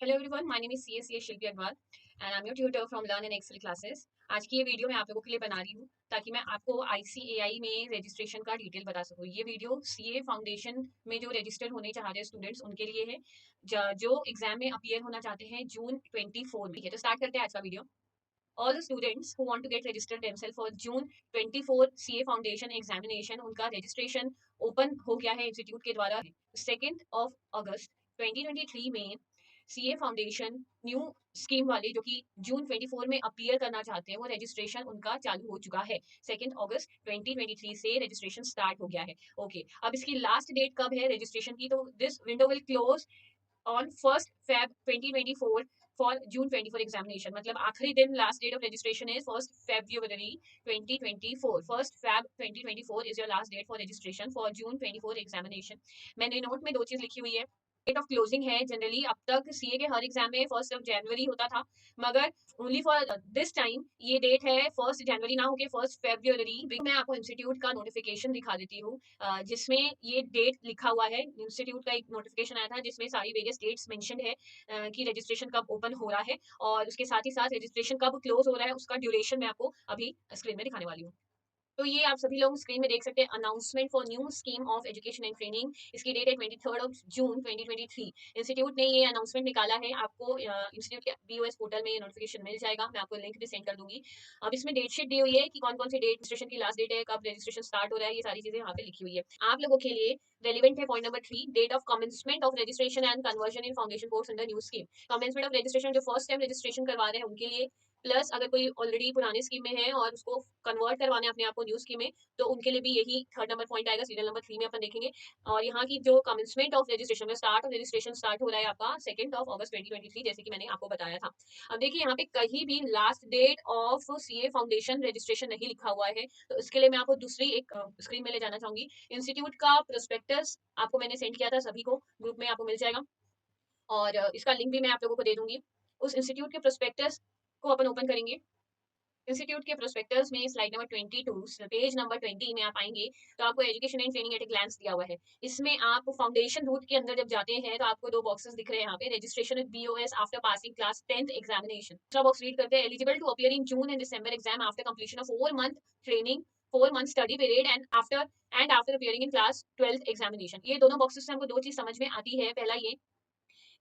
Hello everyone, my name is C S Shilpi Agrawal and I am your tutor from Learn and Excel Classes. आज की ये video मैं आप लोगों के लिए बना रही हूँ ताकि मैं आपको आईसीएआई में रजिस्ट्रेशन का डिटेल बता सकूँ। ये वीडियो सीए फाउंडेशन में जो रजिस्टर होने चाह रहे स्टूडेंट्स उनके लिए है, जो एग्जाम में अपीयर होना चाहते हैं जून 24 में। तो स्टार्ट करते हैं आज का video. All the students who want to get registered themselves for June 24 CA Foundation examination, उनका registration ओपन हो गया है इंस्टीट्यूट के द्वारा। 2 अगस्त 2023 में सीए फाउंडेशन न्यू स्कीम वाले जो कि जून 24 में अपीयर करना चाहते हैं वो रजिस्ट्रेशन उनका चालू हो चुका है। 2 अगस्त 2023 से रजिस्ट्रेशन स्टार्ट हो गया है। ओके, अब इसकी लास्ट डेट कब है रजिस्ट्रेशन की? तो this window will close on 1 Feb 2024 for June 24 examination. मतलब आखिरी दिन लास्ट डेट ऑफ रजिस्ट्रेशन है 1 February 2024। 1 Feb 2024 is your last date for registration for June 24 examination. मैंने नोट में दो चीज लिखी हुई है। डेट ऑफ क्लोजिंग है, जनरली अब तक सीए के हर एग्जाम में 1 January होता था, मगर ओनली फॉर दिस टाइम ये डेट है 1 January ना होके 1 February। मैं आपको इंस्टीट्यूट का नोटिफिकेशन दिखा देती हूँ जिसमें ये डेट लिखा हुआ है। इंस्टीट्यूट का एक नोटिफिकेशन आया था जिसमें सारी वेरियस डेट्स मेंशन है कि रजिस्ट्रेशन कब ओपन हो रहा है और उसके साथ ही साथ रजिस्ट्रेशन कब क्लोज हो रहा है उसका ड्यूरेशन मैं आपको अभी स्क्रीन में दिखाने वाली हूँ। तो ये आप सभी लोग स्क्रीन में देख सकते हैं, announcement for new scheme of education and training. इसकी डेट है 23 जून 2023। इंस्टीट्यूट ने ये अनाउंसमेंट निकाला है। आपको इंस्टीट्यूट के बीओएस पोर्टल में ये नोटिफिकेशन मिल जाएगा, मैं आपको लिंक भी सेंड कर दूंगी। अब इसमें डेट शीट दी हुई है कि कौन कौन सी डेट रजिस्ट्रेशन की लास्ट डेट है, कब रजिस्ट्रेशन स्टार्ट हो रहा है, ये सारी चीजें यहाँ पे लिखी हुई है आप लोगों के लिए। रेलिवेंट है point number 3, date of commencement of registration and conversion in foundation course under new scheme. Commencement of registration जो फर्स्ट टाइम रजिस्ट्रेशन करवा रहे हैं उनके लिए, प्लस अगर कोई ऑलरेडी पुरानी स्कीम में है और उसको कन्वर्ट करवाने अपने आप को न्यू स्कीम में, तो उनके लिए भी यही थर्ड नंबर पॉइंट आएगा। सीरियल नंबर 3 में अपन देखेंगे। और यहाँ की जो कमेंसमेंट ऑफ रजिस्ट्रेशन में स्टार्ट ऑफ रजिस्ट्रेशन स्टार्ट हो रहा है आपका 2 अगस्त 2023, जैसे कि मैंने आपको बताया था। अब देखिए यहाँ पे कहीं भी last date of CA foundation registration नहीं लिखा हुआ है, तो इसके लिए मैं आपको दूसरी एक स्क्रीन में ले जाना चाहूंगी। इंस्टीट्यूट का प्रोस्पेक्टस आपको मैंने सेंड किया था, सभी को ग्रुप में आपको मिल जाएगा और इसका लिंक भी मैं आप लोगों को दे दूंगी। उस इंस्टीट्यूट के प्रोस्पेक्टस को अपन ओपन करेंगे। इंस्टीट्यूट के प्रोस्पेक्टस में स्लाइड नंबर 22 पेज नंबर 20 में आप आएंगे तो आपको education and training at a glance दिया हुआ है। इसमें आप फाउंडेशन रूट के अंदर जब जाते हैं तो आपको दो बॉक्सेस दिख रहे हैं यहाँ पे, registration with BOS after passing class 10th examination. दूसरा बॉक्स रीड करते हैं, eligible to appear in June and December exam after completion of 4 month training, 4 month study period and after appearing in class 12th examination. ये दोनों boxes से हमको दो चीज समझ में आती है। पहला ये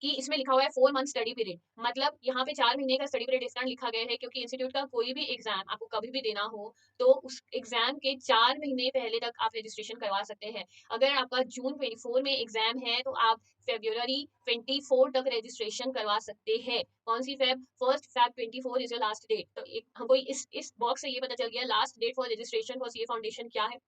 कि इसमें लिखा हुआ है 4 month स्टडी पीरियड, मतलब यहाँ पे 4 महीने का स्टडी पीरियड इस कारण लिखा गया है क्योंकि इंस्टीट्यूट का कोई भी एग्जाम आपको कभी भी देना हो तो उस एग्जाम के 4 महीने पहले तक आप रजिस्ट्रेशन करवा सकते हैं। अगर आपका जून 24 में एग्जाम है तो आप February 24 तक रजिस्ट्रेशन करवा सकते हैं। कौन सी Feb? 1 Feb 24 is your last date. तो हमको इस बॉक्स से ये पता चल गया last date for registration for CA foundation क्या है।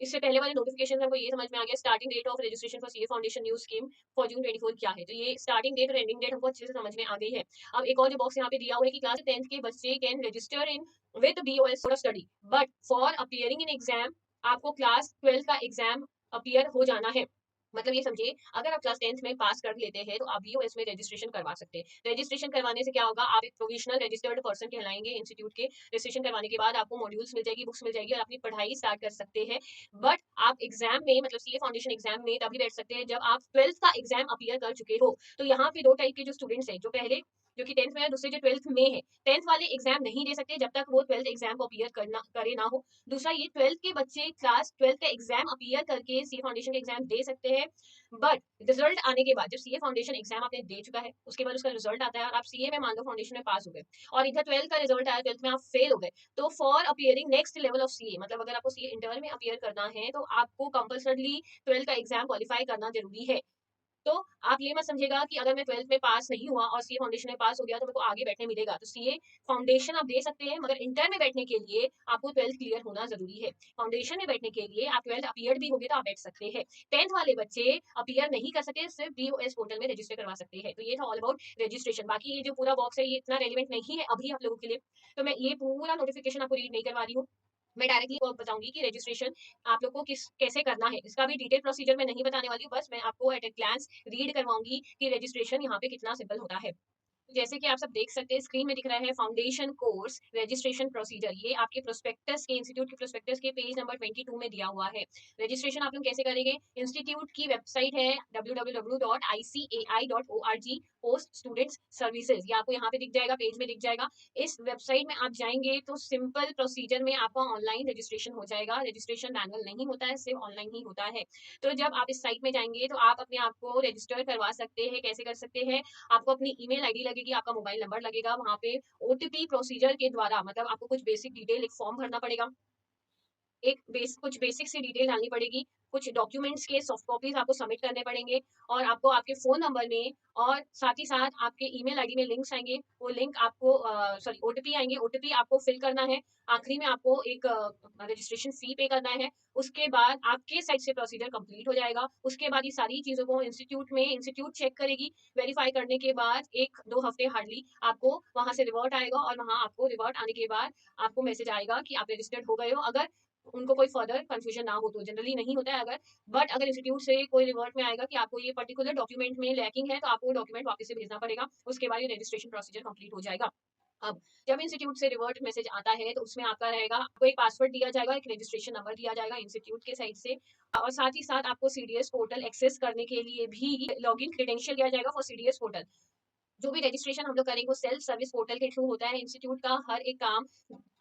इससे पहले वाले नोटिफिकेशन हमको ये समझ में आ गया, starting date of registration for CA foundation new scheme for June 24 क्या है। तो ये स्टार्टिंग डेट और एंडिंग डेट हमको अच्छे से समझ में आ गई है। अब एक और जो बॉक्स यहाँ पे दिया हुआ है कि क्लास 10th के बच्चे can register in with BOS for study but for appearing in exam आपको क्लास 12 का एग्जाम अपीयर हो जाना है। मतलब ये समझिए, अगर आप क्लास 10th में पास कर लेते हैं तो आप बीओएस में रजिस्ट्रेशन करवा सकते हैं। रजिस्ट्रेशन करवाने से क्या होगा, आप एक प्रोविजनल रजिस्टर्ड पर्सन कहलाएंगे इंस्टीट्यूट के। रजिस्ट्रेशन करवाने के बाद आपको मॉड्यूल्स मिल जाएगी, बुक्स मिल जाएगी और अपनी पढ़ाई स्टार्ट कर सकते हैं। बट आप एग्जाम में, मतलब सीए फाउंडेशन एग्जाम में तभी बैठ सकते हैं जब आप 12th का एग्जाम अपीयर कर चुके हो। तो यहाँ पे दो टाइप के जो स्टूडेंट्स हैं, जो पहले जो कि 10th में है, दूसरे जो 12th में है। 10th वाले एग्जाम नहीं दे सकते जब तक वो 12th एग्जाम को अपीयर करना करे ना हो। दूसरा ये 12th के बच्चे क्लास 12th का एग्जाम अपीयर करके सीए फाउंडेशन का एग्जाम दे सकते हैं। बट रिजल्ट आने के बाद, जब सीए फाउंडेशन एग्जाम आपने दे चुका है उसके बाद उसका रिजल्ट आता है और आप सीए में मान लो फाउंडेशन में पास हो गए और इधर 12th का रिजल्ट आया, 12th में आप फेल हो गए, तो for appearing next level of CA, मतलब अगर आपको सीए इंटर में अपीयर करना है तो आपको कंपल्सरली 12th का एग्जाम क्वालिफाई करना जरूरी है। तो आप ये मत समझेगा कि अगर मैं 12th में पास नहीं हुआ और सीए फाउंडेशन में पास हो गया तो मेरे को आगे बैठने मिलेगा। तो सीए फाउंडेशन आप दे सकते हैं, मगर इंटर में बैठने के लिए आपको 12th क्लियर होना जरूरी है। फाउंडेशन में बैठने के लिए आप 12th अपीयर भी होगे तो आप बैठ सकते हैं। 10th वाले बच्चे अपीयर नहीं कर सकते, सिर्फ बीओएस पोर्टल में रजिस्टर करवा सकते हैं। तो ये था ऑल अबाउट रजिस्ट्रेशन। बाकी ये जो पूरा बॉक्स है ये इतना रेलिवेंट नहीं है अभी आप लोगों के लिए, तो मैं ये पूरा नोटिफिकेशन आपको रीड नहीं करवा रही हूँ। मैं डायरेक्टली बताऊंगी कि रजिस्ट्रेशन आप लोग को किस कैसे करना है। इसका भी डिटेल प्रोसीजर मैं नहीं बताने वाली हूँ, बस मैं आपको एट ए ग्लांस रीड करवाऊंगी कि रजिस्ट्रेशन यहाँ पे कितना सिंपल होता है। जैसे कि आप सब देख सकते हैं स्क्रीन में दिख रहा है फाउंडेशन कोर्स रजिस्ट्रेशन प्रोसीजर, ये आपके प्रोस्पेक्टस के, इंस्टीट्यूट के प्रोस्पेक्टस के पेज नंबर 22 में दिया हुआ है। रजिस्ट्रेशन आप लोग कैसे करेंगे? इंस्टीट्यूट की वेबसाइट है www.icaI.org पोस्ट स्टूडेंट्स सर्विसेज, ये आपको यहाँ पे दिख जाएगा, पेज में दिख जाएगा। इस वेबसाइट में आप जाएंगे तो सिंपल प्रोसीजर में आपका ऑनलाइन रजिस्ट्रेशन हो जाएगा। रजिस्ट्रेशन मैनुअल नहीं होता है, सिर्फ ऑनलाइन ही होता है। तो जब आप इस साइट में जाएंगे तो आप अपने आप को रजिस्टर करवा सकते हैं। कैसे कर सकते हैं? आपको अपनी ईमेल आईडी लगेगी, आपका मोबाइल नंबर लगेगा, वहां पे ओटीपी प्रोसीजर के द्वारा, मतलब आपको कुछ बेसिक डिटेल, एक फॉर्म भरना पड़ेगा, कुछ बेसिक सी डिटेल डालनी पड़ेगी, कुछ डॉक्यूमेंट्स के सॉफ्ट कॉपीज आपको सबमिट करने पड़ेंगे, और आपको आपके फोन नंबर में और साथ ही साथ आपके ईमेल आईडी में लिंक्स आएंगे। वो लिंक आपको सॉरी ओटीपी आएंगे, ओटीपी आपको फिल करना है। आखिरी में आपको एक रजिस्ट्रेशन फी पे करना है। उसके बाद आपके साइड से प्रोसीजर कंप्लीट हो जाएगा। उसके बाद ये सारी चीजों को इंस्टीट्यूट चेक करेगी। वेरीफाई करने के बाद 1-2 हफ्ते हार्डली आपको वहां से रिवर्ट आएगा, और वहां आपको रिवर्ट आने के बाद आपको मैसेज आएगा कि आप रजिस्टर्ड हो गए हो। अगर उनको कोई फर्दर कंफ्यूजन ना हो तो, जनरली नहीं होता है अगर, बट अगर इंस्टीट्यूट से कोई रिवर्ट में आएगा कि आपको ये पर्टिकुलर डॉक्यूमेंट में लैकिंग है, तो आपको वो डॉक्यूमेंट वापस से भेजना पड़ेगा। उसके बाद ये रजिस्ट्रेशन प्रोसीजर कंप्लीट हो जाएगा। अब जब इंस्टीट्यूट से रिवर्ट मैसेज आता है तो उसमें आपका रहेगा, आपको एक पासवर्ड दिया जाएगा, एक रजिस्ट्रेशन नंबर दिया जाएगा इंस्टीट्यूट के साइड से, और साथ ही साथ आपको सीडीएस पोर्टल एक्सेस करने के लिए भी लॉगिन क्रेडेंशियल दिया जाएगा फॉर सीडीएस पोर्टल। जो भी रजिस्ट्रेशन हम लोग करेंगे वो सेल्फ सर्विस पोर्टल के थ्रू होता है। इंस्टीट्यूट का हर एक काम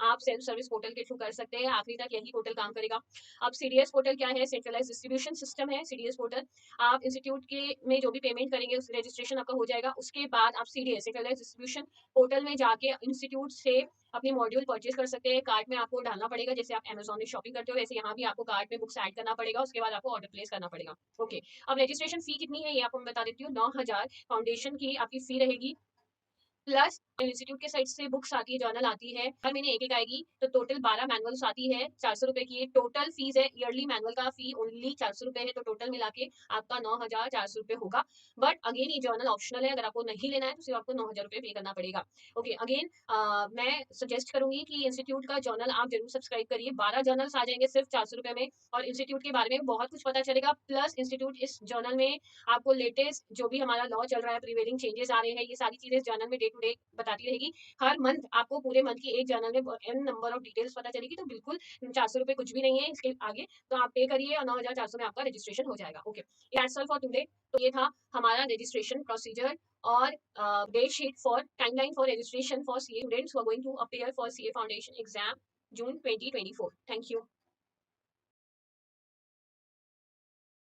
आप सेल्फ सर्विस पोर्टल के थ्रू कर सकते हैं, आखिरी तक यही पोर्टल काम करेगा। अब सीडीएस पोर्टल क्या है? सेंट्रलाइज डिस्ट्रीब्यूशन सिस्टम है सीडीएस पोर्टल। आप इंस्टीट्यूट के में जो भी पेमेंट करेंगे उस रजिस्ट्रेशन आपका हो जाएगा। उसके बाद आप सीडीएस सेंट्रलाइज डिस्ट्रीब्यूशन पोर्टल में जाके इंस्टीट्यूट से अपने मॉड्यूल परचेज कर सकते हैं। कार्ट में आपको डालना पड़ेगा, जैसे आप अमेजॉन में शॉपिंग करते हो वैसे यहाँ भी आपको कार्ट में बुक्स ऐड करना पड़ेगा। उसके बाद आपको ऑर्डर प्लेस करना पड़ेगा। ओके, अब रजिस्ट्रेशन फी कितनी है ये आपको मैं बता देती हूँ। 9,000 फाउंडेशन की आपकी फी रहेगी, प्लस इंस्टीट्यूट के साइड से बुक्स आती है, जर्नल आती है, हर महीने एक एक आएगी, तो टोटल 12 मैनुअल्स आती है। 400 रुपए की टोटल फीस है। ईयरली मैनुअल का फी ओनली 400 रुपए है, तो टोटल मिला के आपका 9,400 रुपए होगा। बट अगेन ये जर्नल ऑप्शनल है, अगर आपको नहीं लेना है तो सिर्फ आपको 9,000 रुपए पे करना पड़ेगा। ओके, अगेन मैं सजेस्ट करूंगी कि इंस्टीट्यूट का जर्नल आप जरूर सब्सक्राइब करिए। 12 जर्नल्स आ जाएंगे सिर्फ 400 रुपए में, और इंस्टीट्यूट के बारे में बहुत कुछ पता चलेगा। प्लस इंस्टीट्यूट इस जर्नल में आपको लेटेस्ट जो भी हमारा लॉ चल रहा है, प्रिवेलिंग चेंजेस आ रहे हैं, ये सारी चीजें जर्नल में डे टू डे बताती रहेगी। हर मंथ आपको पूरे मंथ की एक जर्नल में एन नंबर ऑफ डिटेल्स पता चलेगी। तो बिल्कुल 400 रुपए कुछ भी नहीं है इसके आगे, तो आप पे करिए और 9,400 में आपका रजिस्ट्रेशन हो जाएगा। Okay, that's all for today. तो ये था हमारा रजिस्ट्रेशन प्रोसीजर और date sheet for timeline for registration for CA students who are going to appear for CA foundation exam June 2024। Thank you.